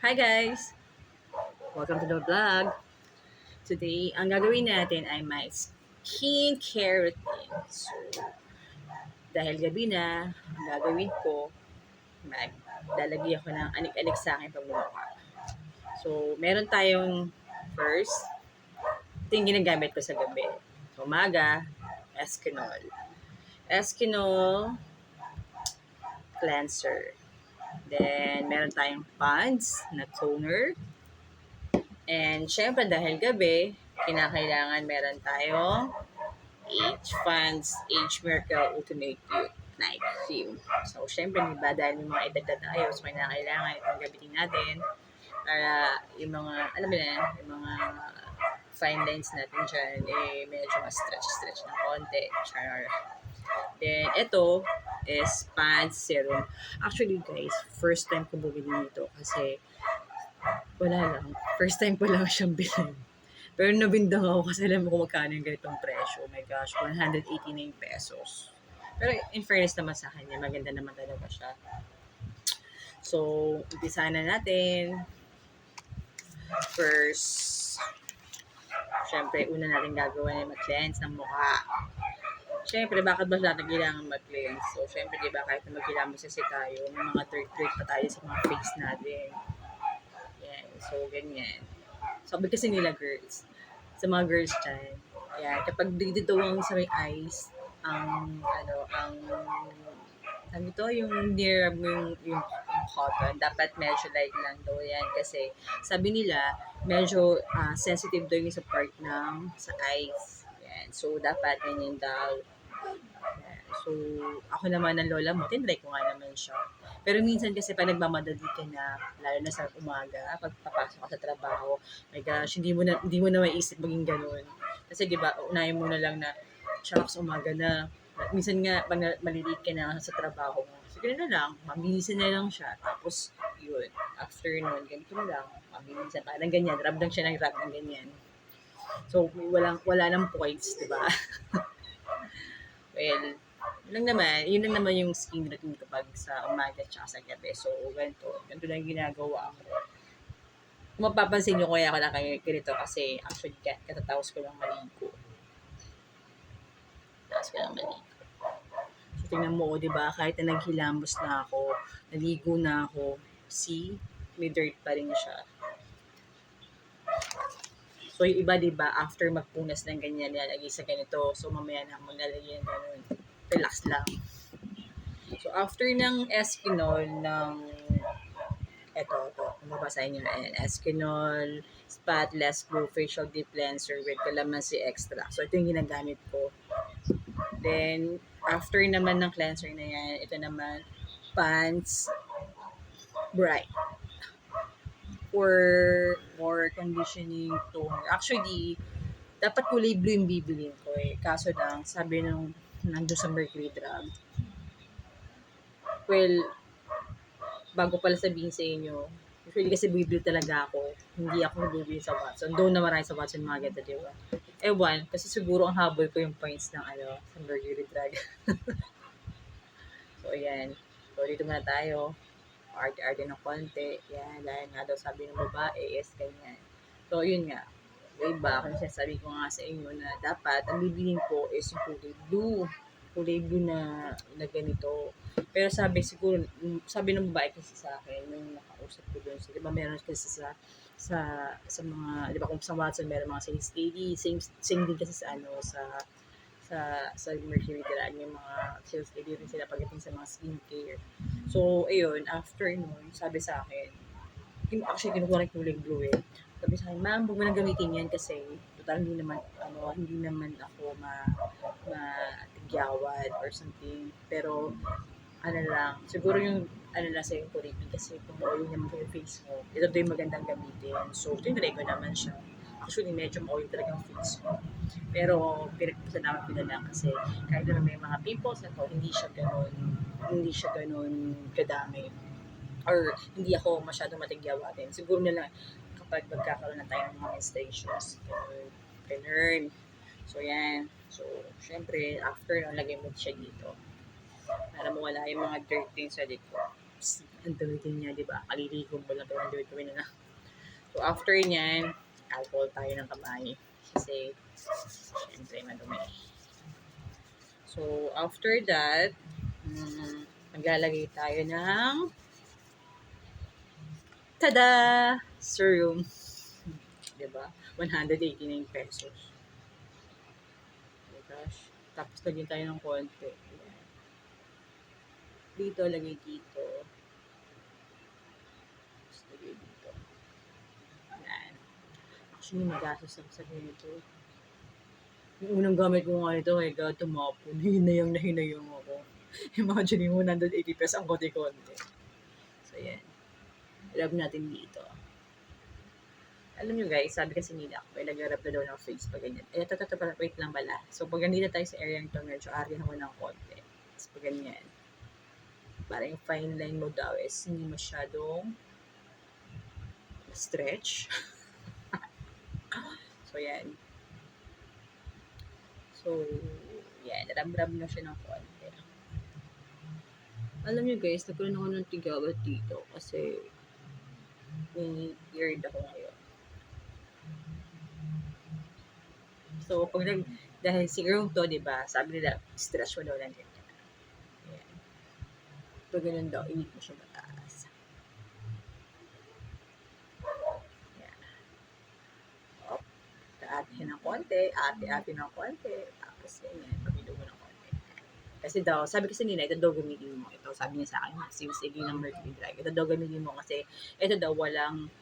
Hi guys! Welcome to the vlog. Today, ang gagawin natin ay my skincare routine. So, dahil gabi na, ang gagawin ko, maglalagay ako ng anik-anik sa aking pagmumukha. So, meron tayong first, ito yung ginagamit ko sa gabi. Sa umaga, Eskinol. Eskinol cleanser. Then, meron tayong Pond's na toner. And syempre dahil gabi, kinakailangan meron tayong Age Miracle Ultimate Youth Night Cream. So syempre diba dahil may mga edad na tayo, so kinakailangan itong gamitin natin para yung mga, alam mo na, yung mga fine lines natin dyan, medyo ma-stretch ng konti. Char. Then, ito is Pants Serum. Actually guys, first time ko bumili nito kasi wala lang. First time ko lang siyang bilhin. Pero nabindang ako kasi alam ko magkano yung ganitong presyo. Oh my gosh, 189 pesos. Pero in fairness naman sa kanya, maganda naman talaga siya. So, umpisa na natin. First, syempre, una natin gagawin ay mag-cleanse ng mukha. Syempre, bakit ba natin kailangan mag-cleanse? So, syempre, di ba, kahit na magkilamos kasi tayo, may mga dirt pa tayo sa mga face natin. Yan, so, ganyan. Sabi kasi nila girls, sa mga girls dyan, yan, kapag dito ang sa may eyes, ang ito, yung near mo yung cotton, dapat medyo light lang daw yan kasi sabi nila, medyo sensitive daw yung sa part ng sa eyes. Yan. So, dapat ganyan daw. Yan. So, ako naman ng lola mo, tinry ko nga naman siya. Pero minsan kasi pag nagmamadali ka na, lalo na sa umaga, pag papasok ka sa trabaho, my gosh, hindi mo na maiisip maging ganun. Kasi 'di ba, unahin mo na lang na shucks umaga na. Minsan nga pag malilate ka na sa trabaho mo, sige na lang, mabilisan na lang siya. Tapos yun, after nun, ganito na lang, mabilisan parang ganyan, rub lang siya ng rub ng ganyan. So, wala nang points, 'di ba? Well, yun lang naman yung skin routine kapag sa umaga at sa gabi. So, ganito lang ginagawa ko. Kung mapapansin nyo, kaya ako na kayo ganito kasi actually katatapos ko lang maligo. So, tingnan mo, di ba? Kahit na naghilamos na ako, naligo na ako, see, may dirt pa rin siya. So, yung iba, di ba, after magpunas ng ganyan, nilalagay sa ganito. So, mamaya na maglalagay ng ganun. Relax lang. So, after ng Eskinol, ito, mababasahin nyo na yan. Eskinol Spotless Glow Facial Deep Cleanser with Calamansi Extra. So, ito yung ginagamit ko. Then, after naman ng cleanser na yan, ito naman, Pants Bright for more conditioning toner. Actually, dapat kulay blue yung bibilin ko eh. Kaso lang, sabi nandun sa Mercury Drug, well, bago pala sabihin sa inyo, usually kasi bibili talaga ako. Hindi ako bibili sa Watson. Doon na marami sa Watson mga ganda, di ba? Ewan, kasi siguro ang habol ko yung points ng sa Mercury Drug. So, ayan. So, dito muna tayo. Arte-arte ng konti. Yan, dahil nga daw sabi ng babae is ganyan. So, yun nga. Way back, kung sabi ko nga sa inyo na dapat, ang bibilin ko is yung kulay blue. Kulay blue na ganito. Pero sabi ng babae kasi sa akin, nung nakausap ko doon, di ba meron kasi sa mga, di ba kung sa Watson meron mga sales lady, same din kasi sa Mercury Drug, yung mga sales lady rin sila pagdating sa mga skincare. So, ayun, after nun, sabi sa akin, actually, kinukuha ng kulay blue eh. Sabi sa akin, ma'am, huwag mo nang gamitin yan kasi total hindi naman ako matigyawad or something. Pero, siguro yung, sa yung kuripin kasi kung oily naman yung face mo, ito yung magandang gamitin. So, tinry ko naman siya. Actually, medyo ma-oily talaga yung face mo. Pero, pinagpasalamat ko na lang kasi kahit naman may mga pimples ako, hindi siya ganun kadami or hindi ako masyadong matigyawatin. Siguro na lang kapag magkakaroon na tayo ng mga menstruations, ganun. So, yan. So, syempre, after nun, lagay mo siya dito para mawala yung mga dirt din sa likod. Ang dumi niya, di ba? Kaliligo mo lang, pero ang dumi na. So, after niyan, alcohol tayo ng kamay. Kasi, syempre, madumi. So, after that, maglalagay tayo ng tada! Serum. Diba? 189 pesos. Oh gosh. Tapos, lagyan tayo ng konti. Ayan. Dito, lagay dito. Tapos, lagay dito. Ayan. Actually, magastos ako sa ganito. Yung unang gamit ko nga ito, God, tumapon. Hinayang ako. Imagine mo, 180 pesos ang konti-konti. So, yan. Rub natin dito. Alam nyo guys, sabi kasi nila ako, nag-rub na daw ng face pag ganyan. Ito, wait lang pala. So, pag ganito tayo sa area nito, medyo ari naman ng konti. Tapos pag ganyan, parang yung fine line mo daw is hindi masyadong stretch. So, yan. So, yan. Rub na siya ng konti. Alam nyo guys, nagkaroon ako ng tigawat dito kasi weird ako ngayon. So, pag dahil serum to, di ba, sabi nila, stretch mo daw lang ganyan. Ayan. Pag ganun daw, init mo siya mataas. Ayan. Op. Ate ng konti, ate ng konti. Tapos, ganyan, pagilo mo ng konti. Kasi daw, sabi kasi nila, ito daw gamitin mo. Ito, sabi niya sa akin, sige ng Mercury Drag. Ito daw gamitin mo kasi, ito daw walang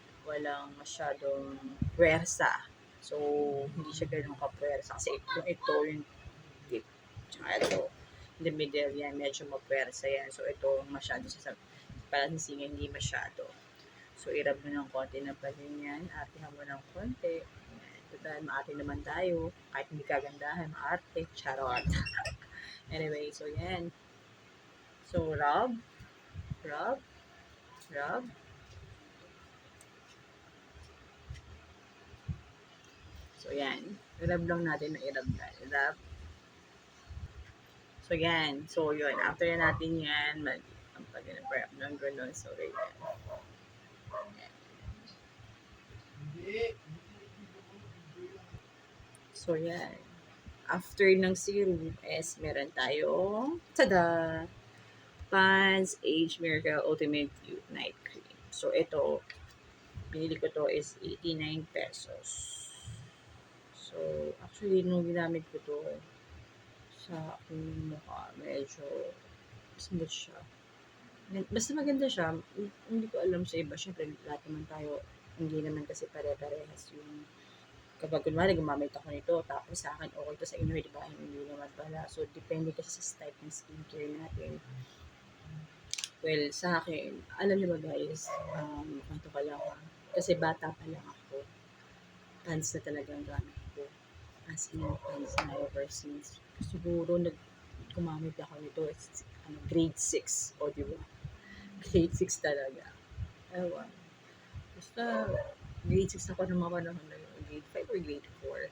masyadong puwersa. So, hindi siya ganun kapwersa. Kasi yung tip, tsaka ito, in the middle yan, medyo mapwersa yan. So, ito, masyado siya parang singa, hindi masyado. So, irab mo ng konti na pa rin yan. Atihan mo ng konti. Total, maarte naman tayo. Kahit hindi kagandahan, maarte. Charot. Anyway, so yan. So, rub. So, yan. Irab lang natin na irab. So, yan. So, yun. After natin yan, ang pag-prep ng gano'n. So, yan. So, yan. After ng serum is meron tayong tada! Pond's Age Miracle Ultimate Youth Night Cream. So, ito, binili ko to is 89 pesos. So, actually, nung ginamit ko to sa aking mukha, medyo smooth siya. Basta maganda siya. Hindi ko alam sa iba. Siyempre, lahat naman tayo, hindi naman kasi pare-parehas yung kapag kunwari gumamit ako nito, tapos sa akin okay to sa inyo, di ba? Hindi naman pala. So, depende kasi sa type ng skincare natin. Well, sa akin, alam niyo ba guys, kanto ka lang ha. Kasi bata pa lang ako. Pants na talagang gamit ko. As in, pants na ever since. Siguro, gumamit ako nito, grade 6. O, di ba? Grade 6 talaga. Ewan. Basta, grade 6 ako ng mga panahon na yun. Grade 5 or grade 4.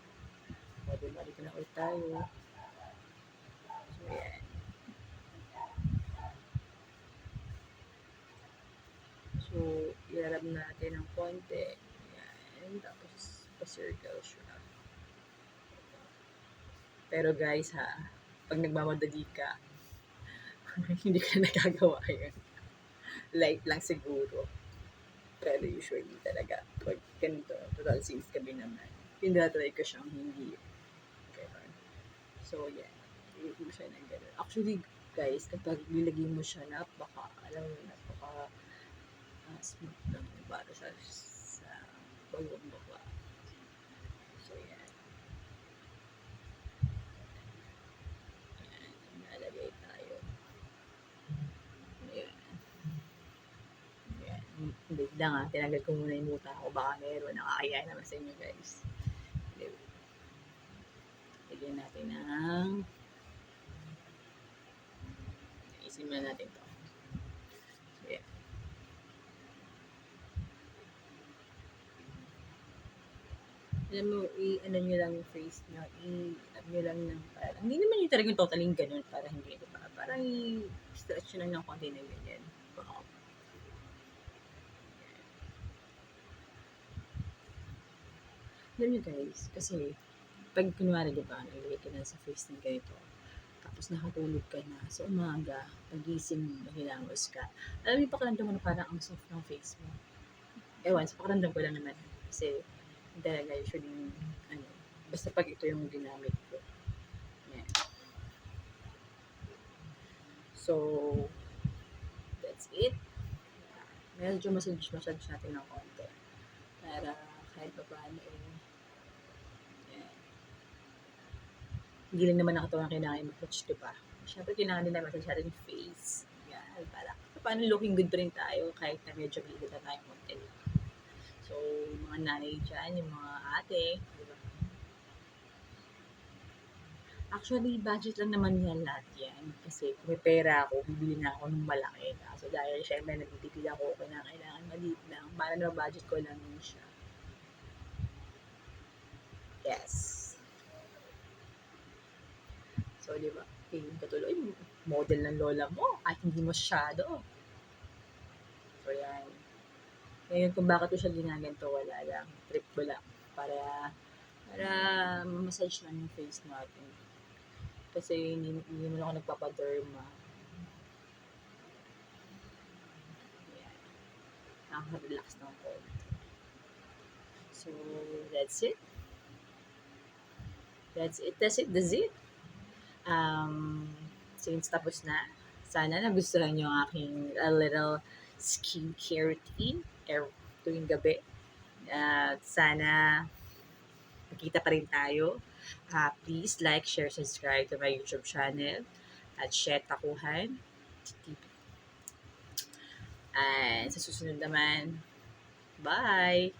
O, diba? Dito na ulit tayo. So, yan. So, ilarab natin ng konti. Yan. Tapos, pa-circle siya. Pero guys, ha, pag nagmamadali ka, hindi ka nagagawa yun. Light lang siguro. Pero usually talaga, pag ganito, total safe kami naman. Tinatry ko siyang hindi. Ganun. So, yan. Hindi mo siya ng ganun. Actually, guys, kapag nilagay mo siya, alam mo, smooth lang para sa bagong baba. So, yan. Yan. Nalagay tayo. Ayan. Ayan. Wait lang ha. Tinanggal ko muna yung muta ko. Baka meron. Nakakaya naman sa inyo guys. Lagyan natin ng isin natin to. So, yan. Alam mo, ano nyo lang yung face nyo, i-up nyo lang ng parang, hindi naman yung talagang totaling ganun, para hindi, diba? Parang i-stretch nyo lang ng konti na ganyan. Alam niyo guys, kasi pag kunwari, di ba, nilagay ka na sa face ng ganito, tapos nakatulog ka na, sa umaga, pagising mo, hinangos ka. Alam mo yung pakiramdam mo na parang ang soft ng face mo. Ewan, sa pakiramdam ko lang naman. Kasi, talaga usually, ano, basta pag ito yung ginamit ko. Yan. So, that's it. Medyo massage natin ng konti. Para kahit pa paano yan. Hindi lang naman ang katawan kailangan i-massage, diba? Siyempre, kailangan din na massage natin yung face. Yan, para paano looking good pa rin tayo kahit na medyo bilit na tayong konti. So, mga nanay dyan, yung mga ate, diba? Actually, budget lang naman yan lahat yan. Kasi kung may pera ako, bibili na ako ng malaki. So, dahil syempre nagtitipid ako, kailangan maliit lang. Para na budget ko lang yun siya. Yes. So, di ba? Tingin ko tuloy, model ng lola mo, kahit hindi masyado. So, yan. Ngayon, kung bakit ko siya ginaganto, wala lang. Trip ko lang. Para massage lang yung face natin. Kasi hindi mo ako nagpapaderma. Yan. Nakaka-relax ng konti. So, that's it. That's it. Since tapos na, sana nagustuhan nyo ang aking a little skincare routine tuwing gabi. Sana magkita pa rin tayo. Please like, share, subscribe to my YouTube channel at share Takuhan TV. And sa susunod naman, bye!